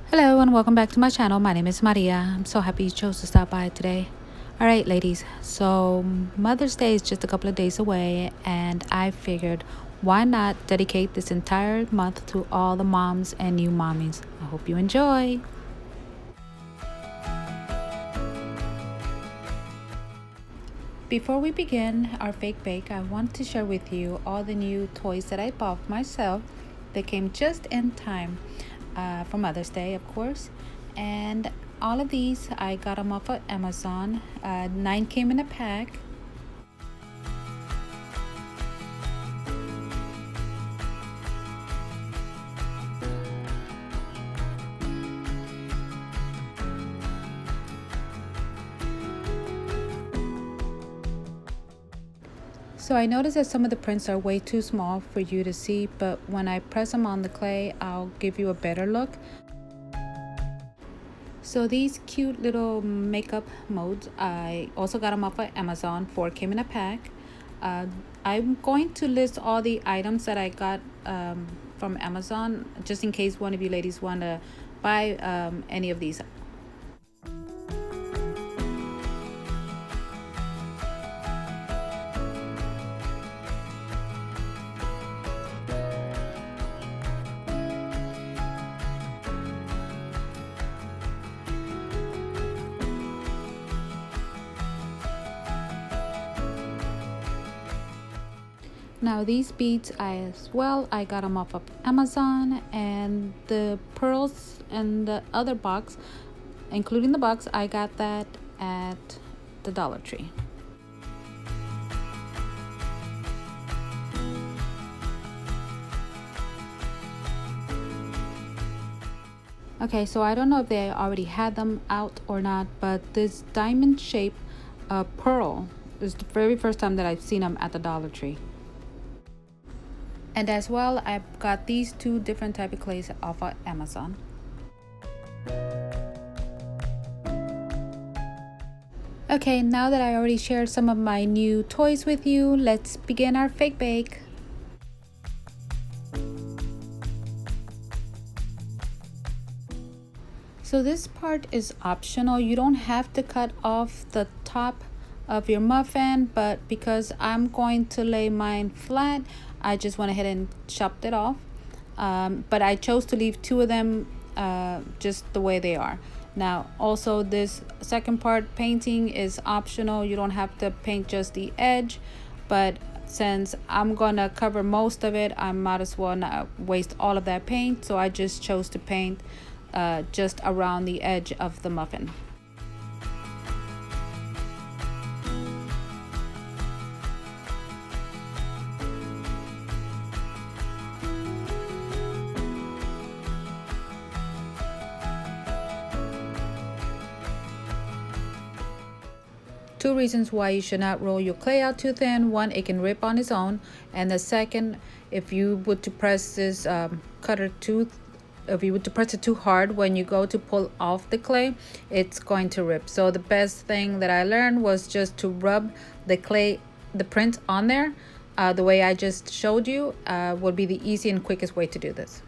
Hello and welcome back to my channel. My name is Maria. I'm so happy you chose to stop by today. All right, ladies. So Mother's Day is just a couple of days away, and I figured why not dedicate this entire month to all the moms and new mommies. I hope you enjoy. Before we begin our fake bake, I want to share with you all the new toys that I bought myself. They came just in time for Mother's Day, of course. And all of these, I got them off of Amazon. 9 came in a pack. So I noticed that some of the prints are way too small for you to see, but when I press them on the clay, I'll give you a better look. So these cute little makeup modes, I also got them off of Amazon. 4 came in a pack. I'm going to list all the items that I got from Amazon, just in case one of you ladies want to buy any of these. Now these beads I got them off of Amazon, and the pearls and the other box, including the box, I got that at the Dollar Tree. Okay, so I don't know if they already had them out or not, but this diamond shape pearl is the very first time that I've seen them at the Dollar Tree. And as well, I've got these 2 different type of clays off of Amazon. Okay, now that I already shared some of my new toys with you, let's begin our fake bake. So this part is optional. You don't have to cut off the top of your muffin, but because I'm going to lay mine flat, I just went ahead and chopped it off. But I chose to leave 2 of them just the way they are. Now also, this second part, painting, is optional. You don't have to paint just the edge, but since I'm gonna cover most of it, I might as well not waste all of that paint, so I just chose to paint just around the edge of the muffin. Two reasons why you should not roll your clay out too thin. One, it can rip on its own, and the second, if you were to press this if you were to press it too hard when you go to pull off the clay, it's going to rip. So the best thing that I learned was just to rub the print on there the way I just showed you would be the easy and quickest way to do this.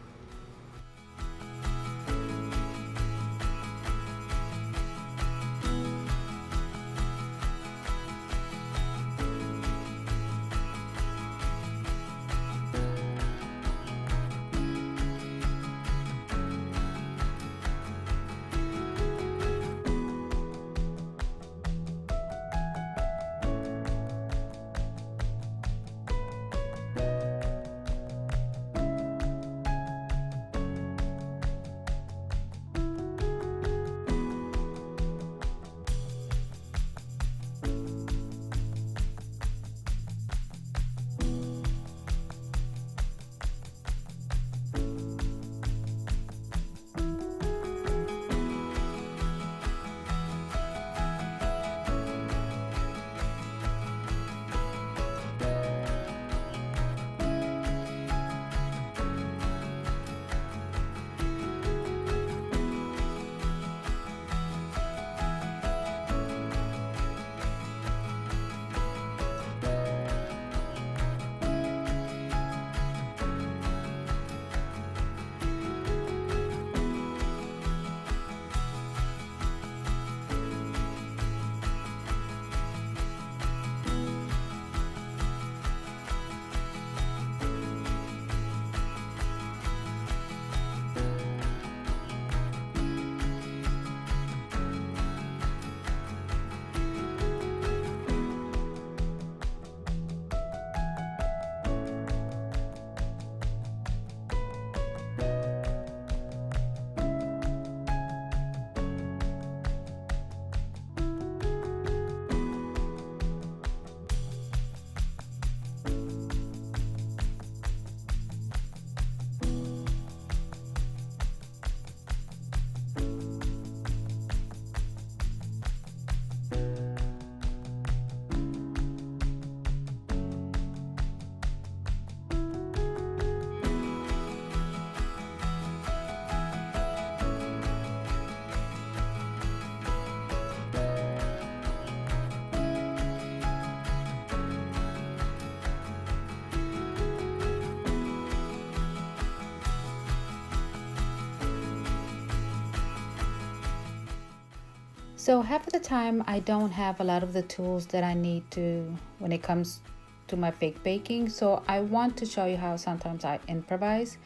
So half of the time I don't have a lot of the tools that I need to when it comes to my fake baking. So I want to show you how sometimes I improvise.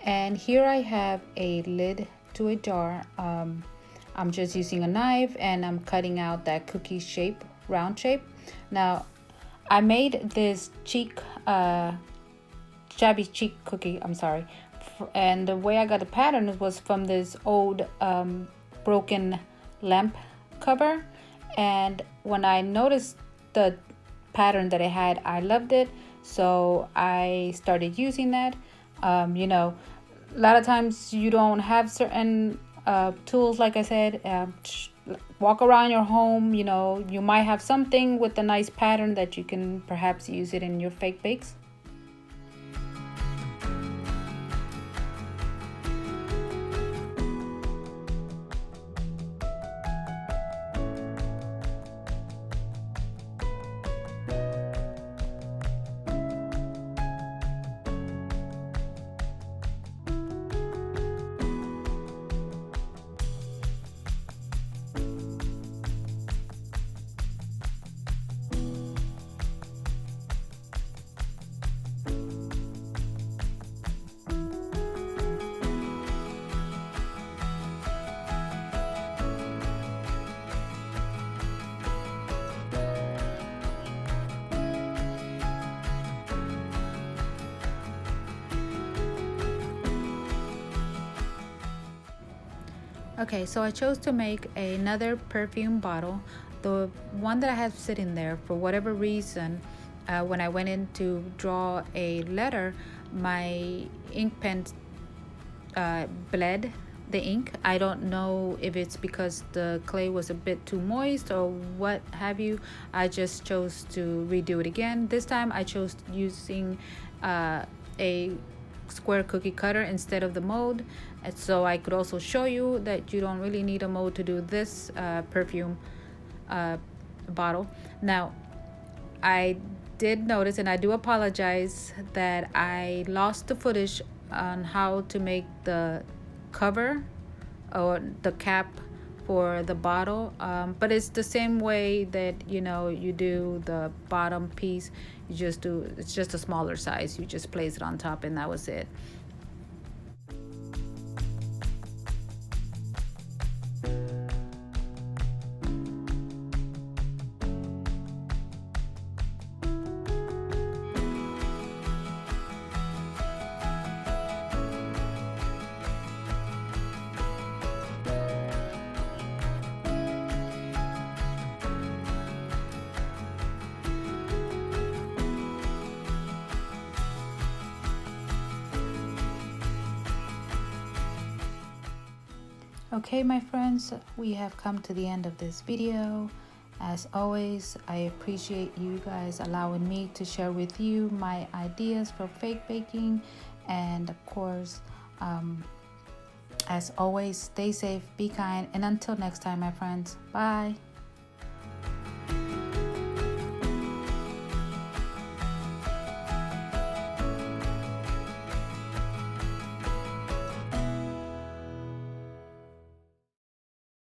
And here I have a lid to a jar. I'm just using a knife and I'm cutting out that cookie shape, round shape. Now I made this shabby chic cookie, I'm sorry. And the way I got the pattern was from this old broken lamp cover. And when I noticed the pattern that it had, I loved it. So I started using that. You know, a lot of times you don't have certain tools, like I said. Walk around your home, you know, you might have something with a nice pattern that you can perhaps use it in your fake bakes. Okay, so I chose to make another perfume bottle. The one that I have sitting there, for whatever reason, when I went in to draw a letter, my ink pen bled the ink. I don't know if it's because the clay was a bit too moist or what have you. I just chose to redo it again. This time I chose using a square cookie cutter instead of the mold, and so I could also show you that you don't really need a mold to do this perfume bottle. Now I did notice, and I do apologize, that I lost the footage on how to make the cover or the cap for the bottle, but it's the same way that you do the bottom piece. It's just a smaller size. You just place it on top and that was it. Okay, my friends, we have come to the end of this video. As always, I appreciate you guys allowing me to share with you my ideas for fake baking. And of course, as always, stay safe, be kind, and until next time, my friends, bye.